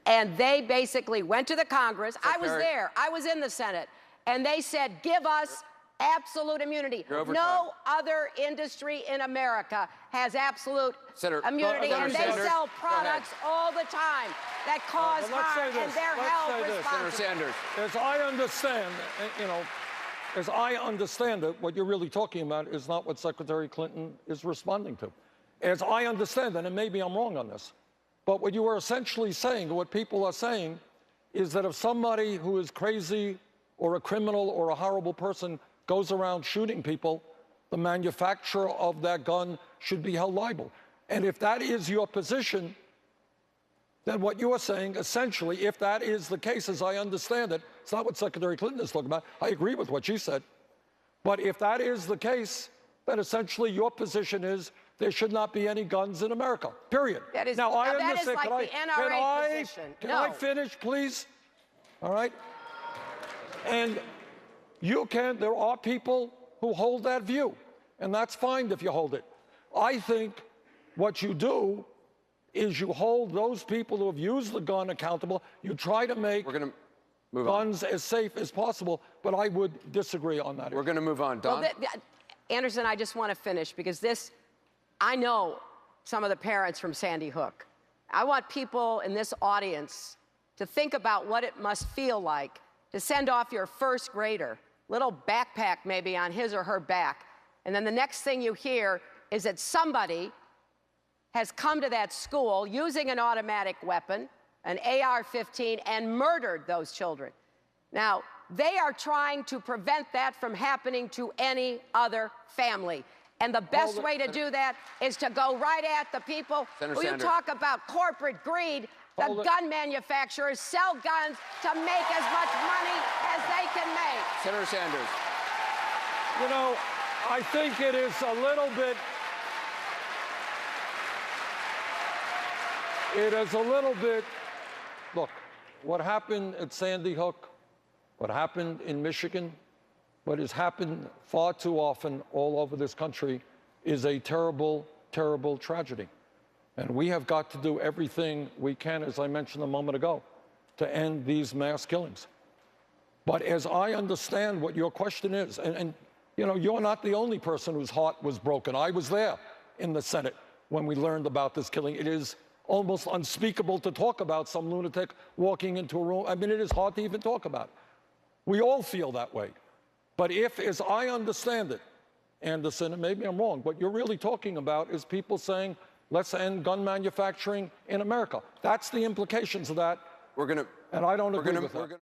And they basically went to the Congress. I was there. I was in the Senate. And they said, give us absolute immunity. No other industry in America has absolute immunity, and they sell products all the time that cause harm, and they're held responsible. Senator Sanders. As I understand, as I understand it, what you're really talking about is not what Secretary Clinton is responding to. As I understand it, and maybe I'm wrong on this, but what you are essentially saying, what people are saying, is that if somebody who is crazy or a criminal or a horrible person goes around shooting people, the manufacturer of that gun should be held liable. And if that is your position, then what you are saying, essentially, if that is the case, as I understand it, it's not what Secretary Clinton is talking about. I agree with what she said. But if that is the case, then essentially your position is there should not be any guns in America, period. That is, now, I that understand. is like the NRA position. Can I finish, please? All right? And there are people who hold that view, and that's fine if you hold it. I think what you do is you hold those people who have used the gun accountable. You try to make guns as safe as possible, but I would disagree on that. We're going to move on. Don? Well, Anderson, I just want to finish because I know some of the parents from Sandy Hook. I want people in this audience to think about what it must feel like to send off your first grader, little backpack maybe on his or her back, and then the next thing you hear is that somebody has come to that school using an automatic weapon, an AR-15, and murdered those children. Now, they are trying to prevent that from happening to any other family. And the best way to do that is to go right at the people who you talk about corporate greed. The gun manufacturers sell guns to make as much money as they can make. Senator Sanders. You know, I think it is a little bit... Look, what happened at Sandy Hook, what happened in Michigan, what has happened far too often all over this country is a terrible, terrible tragedy. And we have got to do everything we can, as I mentioned a moment ago, to end these mass killings. But as I understand what your question is, and you know, you're not the only person whose heart was broken. I was there in the Senate when we learned about this killing. It is almost unspeakable to talk about some lunatic walking into a room. I mean, it is hard to even talk about. We all feel that way. But if, as I understand it, Anderson, and maybe I'm wrong, what you're really talking about is people saying, let's end gun manufacturing in America. That's the implications of that. And I don't agree with that.